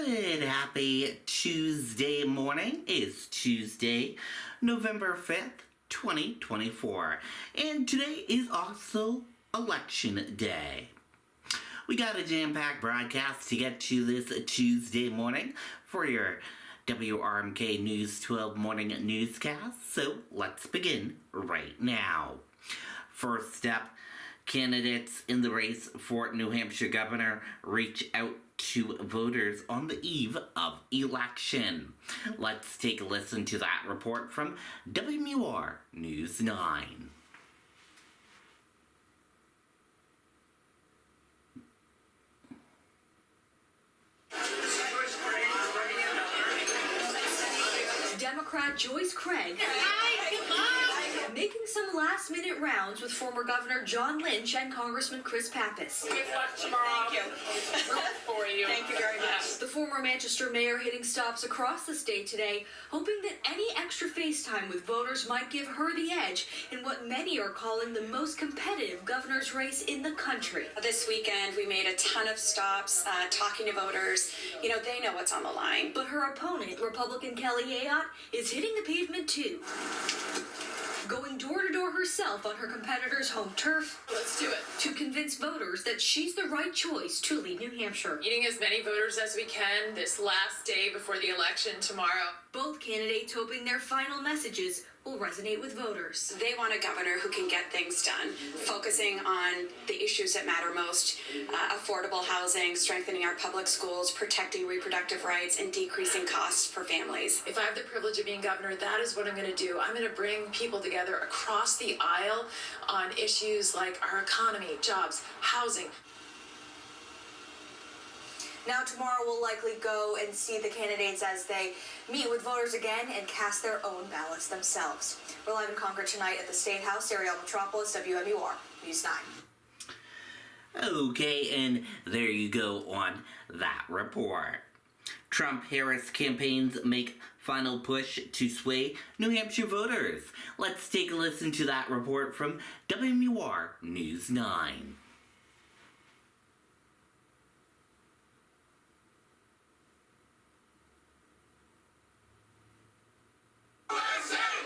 Good, happy Tuesday morning. It's Tuesday, November 5th, 2024. And today is also Election Day. We got a jam-packed broadcast to get to this Tuesday morning for your WRMK News 12 morning newscast. So let's begin right now. First up, candidates in the race for New Hampshire governor reach out to voters on the eve of election. Let's take a listen to that report from WMUR News 9. Democrat Joyce Craig making some last-minute rounds with former Governor John Lynch and Congressman Chris Pappas. Good luck tomorrow. Thank you. We're good for you. Thank you very much. The former Manchester mayor hitting stops across the state today, hoping that any extra face time with voters might give her the edge in what many are calling the most competitive governor's race in the country. This weekend, we made a ton of stops talking to voters. You know, they know what's on the line. But her opponent, Republican Kelly Ayotte, is hitting the pavement too. Going door-to-door herself on her competitor's home turf. Let's do it. To convince voters that she's the right choice to lead New Hampshire. Meeting as many voters as we can this last day before the election tomorrow. Both candidates hoping their final messages will resonate with voters. They want a governor who can get things done, focusing on the issues that matter most, affordable housing, strengthening our public schools, protecting reproductive rights, and decreasing costs for families. If I have the privilege of being governor, that is what I'm going to do. I'm going to bring people together across the aisle on issues like our economy, jobs, housing. Now tomorrow we'll likely go and see the candidates as they meet with voters again and cast their own ballots themselves. We're live in Concord tonight at the State House, Ariel Metropolis, WMUR News 9. Okay, and there you go on that report. Trump-Harris campaigns make final push to sway New Hampshire voters. Let's take a listen to that report from WMUR News 9.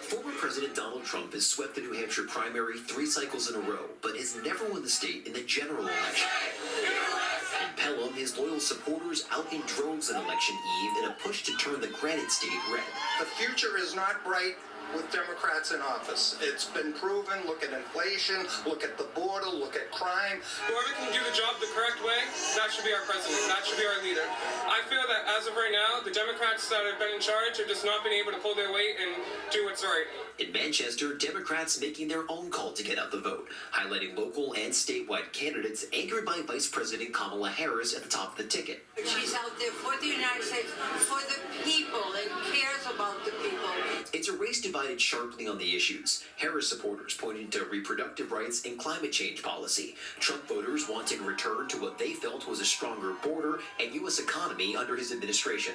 Former President Donald Trump has swept the New Hampshire primary 3 cycles in a row, but has never won the state in the general election. In Pelham, his loyal supporters out in droves on election eve in a push to turn the Granite State red. The future is not bright with Democrats in office. It's been proven. Look at inflation, look at the border, look at crime. Whoever can do the job the correct way, that should be our president. That should be our leader. I feel that as of right now, the Democrats that have been in charge have just not been able to pull their weight and do what's right. In Manchester, Democrats making their own call to get out the vote, highlighting local and statewide candidates anchored by Vice President Kamala Harris at the top of the ticket. She's out there for the United States, for the people, and cares about the people. It's a race divided sharply on the issues. Harris supporters pointing to reproductive rights and climate change policy. Trump voters wanting a return to what they felt was a stronger border and U.S. economy under his administration.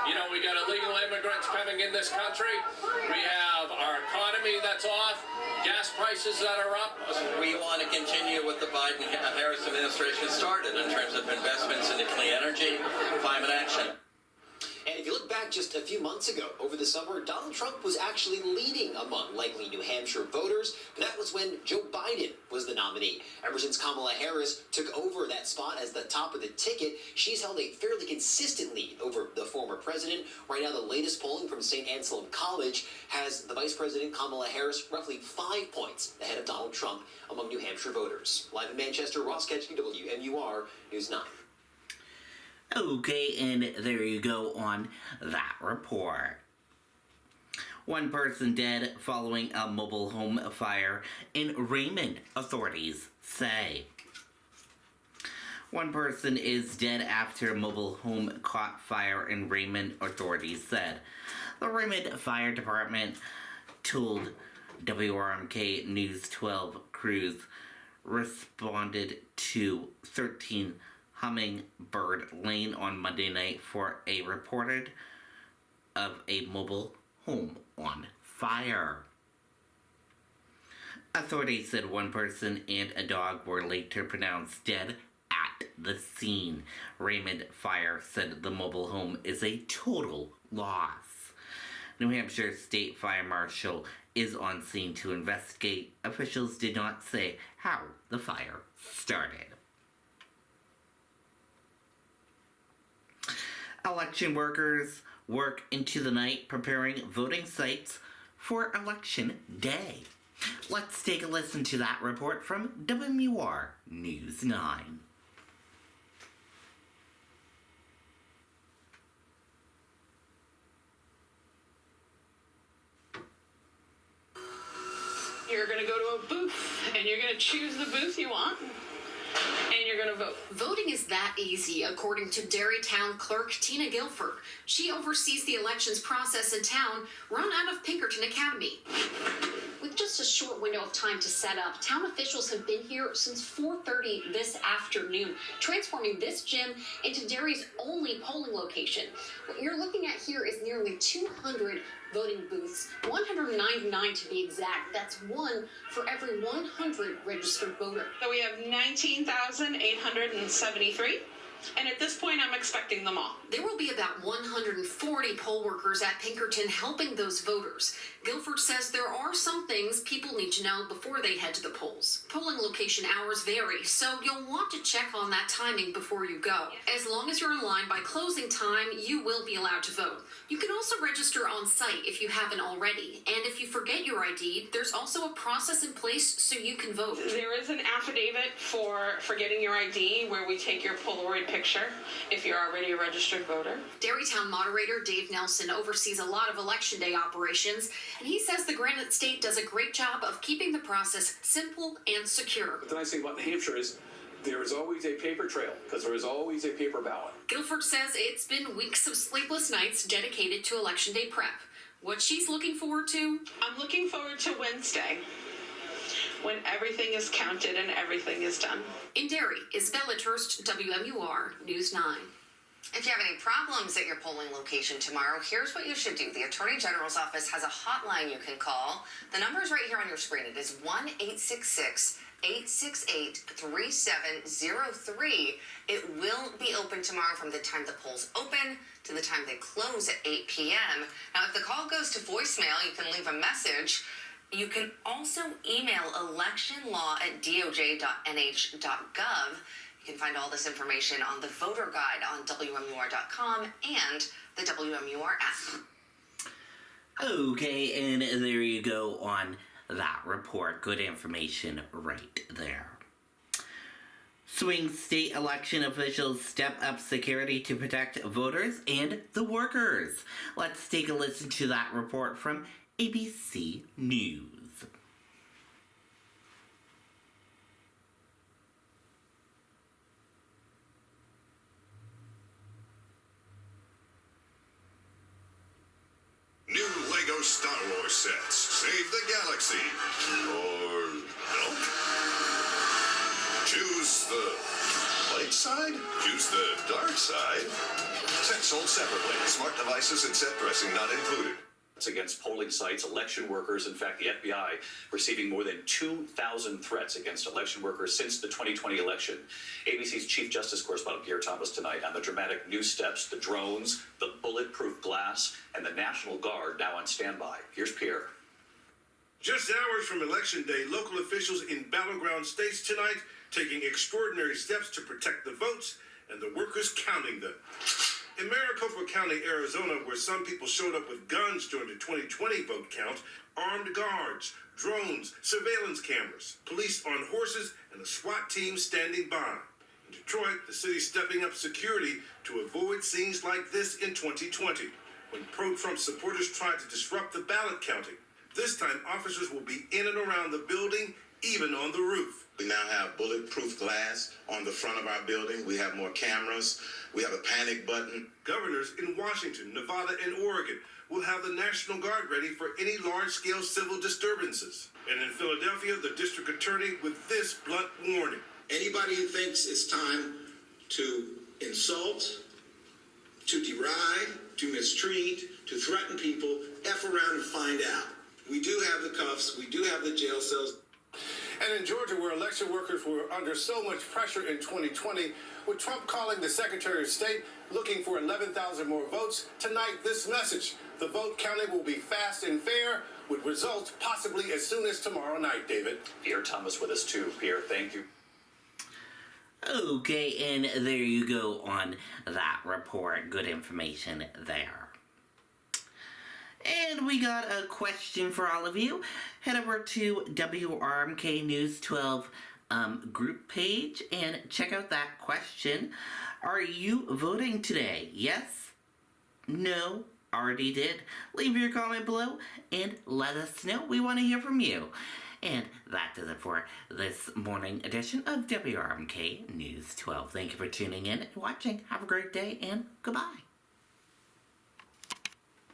You know, we got illegal immigrants coming in this country. We have our economy that's off, gas prices that are up. We want to continue what the Biden-Harris administration started in terms of investments into clean energy, climate action. And if you look back just a few months ago, over the summer, Donald Trump was actually leading among likely New Hampshire voters. But that was when Joe Biden was the nominee. Ever since Kamala Harris took over that spot as the top of the ticket, she's held a fairly consistent lead over the former president. Right now, the latest polling from St. Anselm College has the Vice President Kamala Harris roughly 5 points ahead of Donald Trump among New Hampshire voters. Live in Manchester, Ross Ketchke, WMUR News 9. Okay, and there you go on that report. One person dead following a mobile home fire in Raymond, authorities say. One person is dead after a mobile home caught fire in Raymond, authorities said. The Raymond Fire Department told WRMK News 12 crews responded to 13 Hummingbird Lane on Monday night for a reported of a mobile home on fire. Authorities said one person and a dog were later pronounced dead at the scene. Raymond Fire said the mobile home is a total loss. New Hampshire State Fire Marshal is on scene to investigate. Officials did not say how the fire started. Election workers work into the night preparing voting sites for Election Day. Let's take a listen to that report from WR News 9. You're going to go to a booth and you're going to choose the booth you want. And you're going to vote. Voting is that easy, according to Derrytown clerk Tina Guilford. She oversees the elections process in town, run out of Pinkerton Academy. With just a short window of time to set up, town officials have been here since 4:30 this afternoon, transforming this gym into Derry's only polling location. What you're looking at here is nearly 200 voting booths, 199 to be exact. That's one for every 100 registered voter. So we have 19,873. And at this point, I'm expecting them all. There will be about 140 poll workers at Pinkerton helping those voters. Guilford says there are some things people need to know before they head to the polls. Polling location hours vary, so you'll want to check on that timing before you go. As long as you're in line by closing time, you will be allowed to vote. You can also register on site if you haven't already. And if you forget your ID, there's also a process in place so you can vote. There is an affidavit for getting your ID where we take your Polaroid picture if you're already a registered voter. Derrytown moderator Dave Nelson oversees a lot of Election Day operations, and he says the Granite State does a great job of keeping the process simple and secure. The nice thing about New Hampshire is there is always a paper trail because there is always a paper ballot. Guilford says it's been weeks of sleepless nights dedicated to Election Day prep. What she's looking forward to? I'm looking forward to Wednesday, when everything is counted and everything is done. In Derry, Isabella Turst, WMUR News 9. If you have any problems at your polling location tomorrow, here's what you should do. The Attorney General's office has a hotline you can call. The number is right here on your screen. It is 1-866-868-3703. It will be open tomorrow from the time the polls open to the time they close at 8 p.m. Now, if the call goes to voicemail, you can leave a message. You can also email electionlaw@doj.nh.gov. You can find all this information on the voter guide on WMUR.com and the WMUR app. Okay, and there you go on that report. Good information right there. Swing state election officials step up security to protect voters and the workers. Let's take a listen to that report from ABC News. New Lego Star Wars sets. Save the galaxy. Or no? Choose the light side? Choose the dark side? Sets sold separately. Smart devices and set dressing not included. Against polling sites, election workers. In fact, the FBI receiving more than 2,000 threats against election workers since the 2020 election. ABC's Chief Justice correspondent Pierre Thomas tonight on the dramatic new steps, the drones, the bulletproof glass, and the National Guard now on standby. Here's Pierre. Just hours from Election Day, local officials in battleground states tonight taking extraordinary steps to protect the votes and the workers counting them. In Maricopa County, Arizona, where some people showed up with guns during the 2020 vote count, armed guards, drones, surveillance cameras, police on horses, and a SWAT team standing by. In Detroit, the city stepping up security to avoid scenes like this in 2020, when pro-Trump supporters tried to disrupt the ballot counting. This time, officers will be in and around the building, even on the roof. We now have bulletproof glass on the front of our building. We have more cameras. We have a panic button. Governors in Washington, Nevada, and Oregon will have the National Guard ready for any large-scale civil disturbances. And in Philadelphia, the district attorney with this blunt warning. Anybody who thinks it's time to insult, to deride, to mistreat, to threaten people, F around and find out. We do have the cuffs. We do have the jail cells. And in Georgia, where election workers were under so much pressure in 2020, with Trump calling the Secretary of State looking for 11,000 more votes, tonight this message: the vote counting will be fast and fair, with results possibly as soon as tomorrow night, David. Pierre Thomas with us too. Pierre, thank you. Okay, and there you go on that report. Good information there. And we got a question for all of you. Head over to WRMK News 12 group page and check out that question. Are you voting today? Yes? No? Already did? Leave your comment below and let us know. We want to hear from you. And that does it for this morning edition of WRMK News 12. Thank you for tuning in and watching. Have a great day and goodbye.